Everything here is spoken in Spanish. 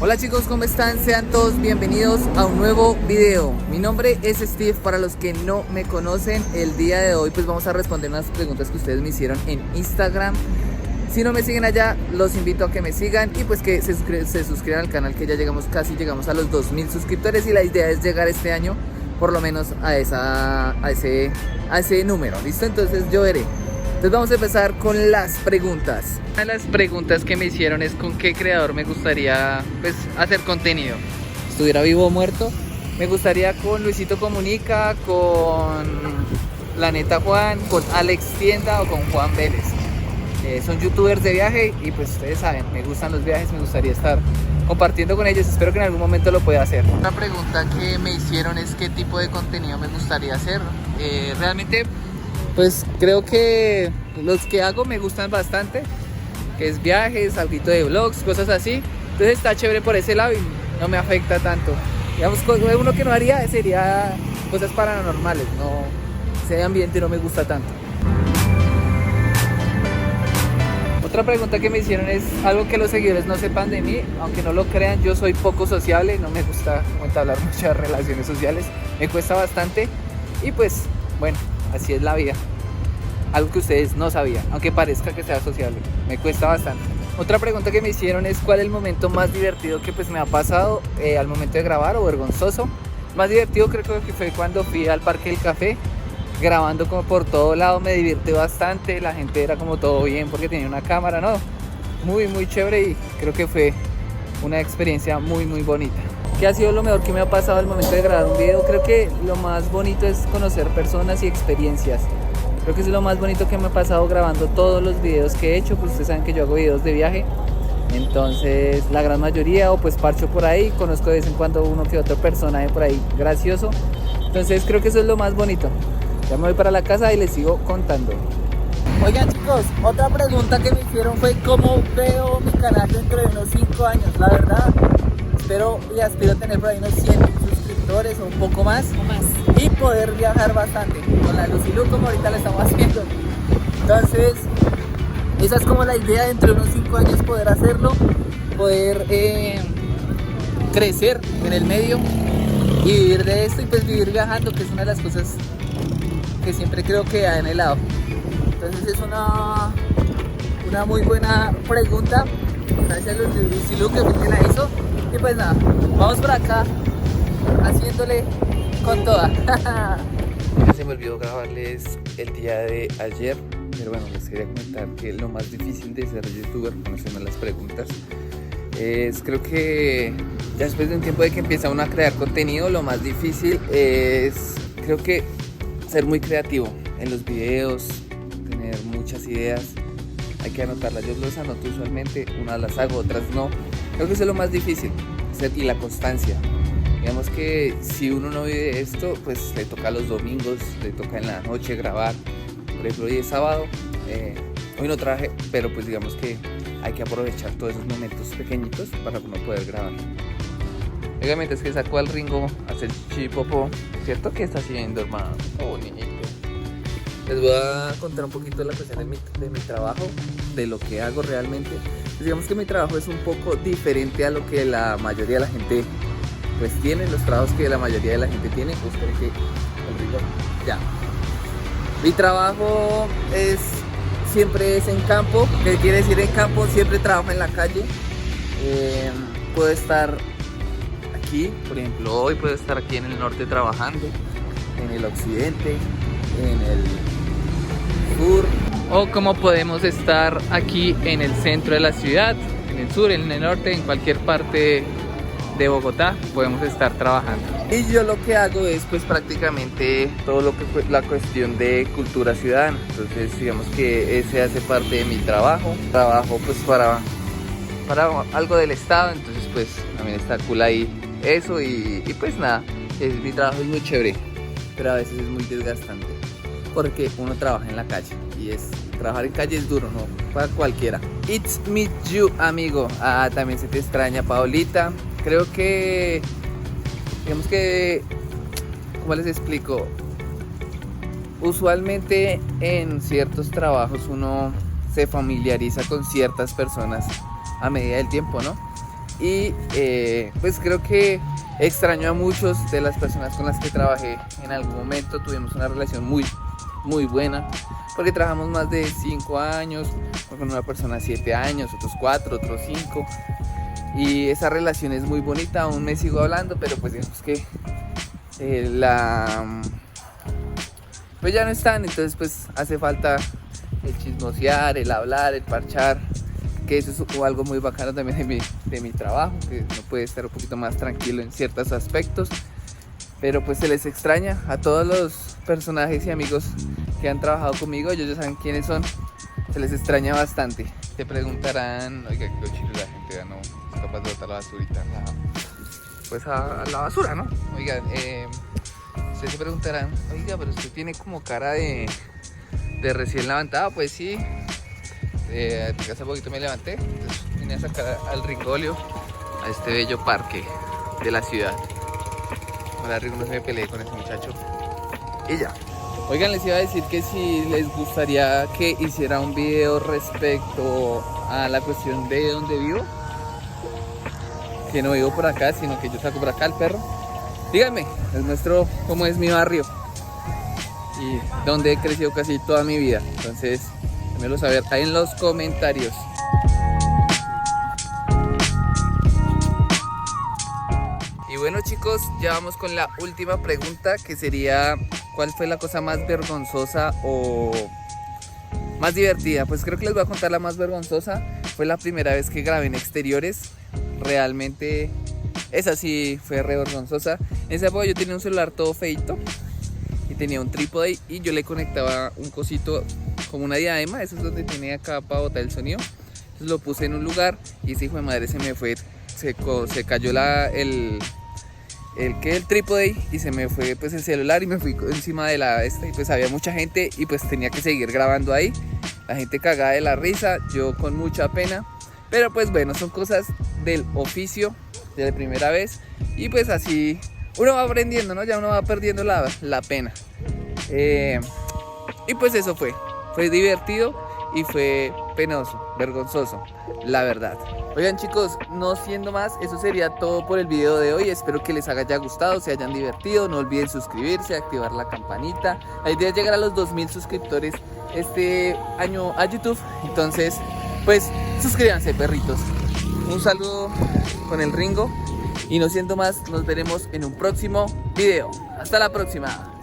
Hola chicos, ¿cómo están? Sean todos bienvenidos a un nuevo video. Mi nombre es Steve, para los que no me conocen. El día de hoy pues vamos a responder unas preguntas que ustedes me hicieron en Instagram. Si no me siguen allá, los invito a que me sigan y pues que se suscriban al canal, que ya casi llegamos a los 2000 suscriptores y la idea es llegar este año por lo menos a ese número, ¿listo? Entonces yo veré. Entonces vamos a empezar con las preguntas. Una de las preguntas que me hicieron es con qué creador me gustaría pues hacer contenido. Estuviera vivo o muerto. Me gustaría con Luisito Comunica, con La Neta Juan, con Alex Tienda o con Juan Vélez. Son youtubers de viaje y pues ustedes saben, me gustan los viajes, me gustaría estar compartiendo con ellos. Espero que en algún momento lo pueda hacer. Una pregunta que me hicieron es qué tipo de contenido me gustaría hacer. Realmente pues creo que los que hago me gustan bastante, que es viajes, algo de vlogs, cosas así. Entonces está chévere por ese lado y no me afecta tanto. Digamos, uno que no haría sería cosas paranormales, no, ese ambiente no me gusta tanto. Otra pregunta que me hicieron es algo que los seguidores no sepan de mí. Aunque no lo crean, yo soy poco sociable, no me gusta entablar muchas relaciones sociales, me cuesta bastante y pues bueno, así es la vida. Algo que ustedes no sabían, aunque parezca que sea sociable, me cuesta bastante. Otra pregunta que me hicieron es cuál es el momento más divertido que pues me ha pasado al momento de grabar, o vergonzoso. Más divertido creo que fue cuando fui al Parque del Café, grabando como por todo lado. Me divirtió bastante, la gente era como todo bien porque tenía una cámara, ¿no? Muy chévere y creo que fue una experiencia muy bonita. ¿Qué ha sido lo mejor que me ha pasado al momento de grabar un video? Creo que lo más bonito es conocer personas y experiencias. Creo que es lo más bonito que me ha pasado grabando todos los videos que he hecho. Pues ustedes saben que yo hago videos de viaje, entonces la gran mayoría, o pues parcho por ahí, conozco de vez en cuando uno que otro personaje por ahí gracioso. Entonces creo que eso es lo más bonito. Ya me voy para la casa y les sigo contando. Oigan chicos, otra pregunta que me hicieron fue cómo veo mi canal dentro de unos 5 años. La verdad, espero y aspiro a tener por ahí unos 100 suscriptores o un poco más. Y poder viajar bastante con la Lucilu como ahorita lo estamos haciendo. Entonces, esa es como la idea, dentro de unos 5 años poder hacerlo, poder crecer en el medio y vivir de esto y pues vivir viajando, que es una de las cosas que siempre creo que ha anhelado. Entonces es una muy buena pregunta. Gracias a Lucilu que fue quien la hizo. Y pues nada, vamos por acá haciéndole con toda. Se me olvidó grabarles el día de ayer, pero bueno, les quería comentar que lo más difícil de ser youtuber, conociendo las preguntas, es, creo que ya después de un tiempo de que empieza uno a crear contenido, lo más difícil es, creo que, ser muy creativo en los videos, tener muchas ideas, hay que anotarlas. Yo los anoto usualmente, unas las hago, otras no. Creo que eso es lo más difícil, y la constancia. Digamos que si uno no vive esto, pues le toca los domingos, le toca en la noche grabar. Por ejemplo, hoy es sábado, hoy no traje, pero pues digamos que hay que aprovechar todos esos momentos pequeñitos para uno poder grabar. Obviamente es que sacó al Ringo a hacer chipopo, ¿cierto? ¿Qué está haciendo, hermano? Oh, bonito. Les voy a contar un poquito de la cuestión de mi trabajo, de lo que hago realmente. Pues digamos que mi trabajo es un poco diferente a lo que la mayoría de la gente pues tiene, los trabajos que la mayoría de la gente tiene. Pues creo que el Ringo, ya. Mi trabajo siempre es en campo. ¿Qué quiere decir en campo? Siempre trabajo en la calle. Puedo estar aquí, por ejemplo, hoy puedo estar aquí en el norte trabajando, en el occidente, en el sur, o como podemos estar aquí en el centro de la ciudad, en el sur, en el norte, en cualquier parte de Bogotá podemos estar trabajando. Y yo lo que hago es pues prácticamente todo lo que fue la cuestión de cultura ciudadana. Entonces digamos que ese hace parte de mi trabajo pues para algo del estado. Entonces pues también está cool ahí eso y pues nada, mi trabajo es muy chévere, pero a veces es muy desgastante porque uno trabaja en la calle y trabajar en calle es duro, no para cualquiera. It's me you, amigo. También se te extraña, Paolita. Creo que, digamos que, ¿cómo les explico? Usualmente en ciertos trabajos uno se familiariza con ciertas personas a medida del tiempo, ¿no? y pues creo que extraño a muchos de las personas con las que trabajé en algún momento. Tuvimos una relación muy buena, porque trabajamos más de 5 años, con una persona 7 años, otros 4, otros 5, y esa relación es muy bonita. Aún me sigo hablando, pero pues digamos que pues ya no están, entonces pues hace falta el chismosear, el hablar, el parchar, que eso es algo muy bacano también de mi trabajo, que uno puede estar un poquito más tranquilo en ciertos aspectos, pero pues se les extraña a todos los personajes y amigos que han trabajado conmigo. Ellos ya saben quiénes son, se les extraña bastante. Te preguntarán, oiga, qué chido, la gente ya no es capaz de botar la basurita pues a la basura, ¿no? Oigan, ustedes se preguntarán, oiga, pero usted tiene como cara de recién levantado. Pues sí, hace poquito me levanté, entonces vine a sacar al Ringolio, a este bello parque de la ciudad. Ahora Ringo, no se me peleé con ese muchacho. Y ya. Oigan, les iba a decir que si les gustaría que hiciera un video respecto a la cuestión de dónde vivo, que no vivo por acá, sino que yo saco por acá el perro. Díganme, les muestro cómo es mi barrio y dónde he crecido casi toda mi vida. Entonces, déjenmelo saber ahí en los comentarios. Y bueno, chicos, ya vamos con la última pregunta, que sería: ¿cuál fue la cosa más vergonzosa o más divertida? Pues creo que les voy a contar la más vergonzosa. Fue la primera vez que grabé en exteriores. Realmente esa sí fue re vergonzosa. En esa época yo tenía un celular todo feito y tenía un trípode, y yo le conectaba un cosito como una diadema, eso es donde tiene acá para botar el sonido. Entonces lo puse en un lugar y ese hijo de madre se me fue, se cayó el trípode, y se me fue pues el celular, y me fui encima de y pues había mucha gente y pues tenía que seguir grabando ahí. La gente cagada de la risa, yo con mucha pena, pero pues bueno, son cosas del oficio, de la primera vez, y pues así uno va aprendiendo, ¿no? Ya uno va perdiendo la pena. Y pues eso fue divertido y fue penoso, vergonzoso, la verdad. Oigan, chicos, no siendo más, eso sería todo por el video de hoy. Espero que les haya gustado, se hayan divertido. No olviden suscribirse, activar la campanita. La idea es llegar a los 2000 suscriptores este año a YouTube. Entonces, pues suscríbanse, perritos. Un saludo con el Ringo. Y no siendo más, nos veremos en un próximo video. Hasta la próxima.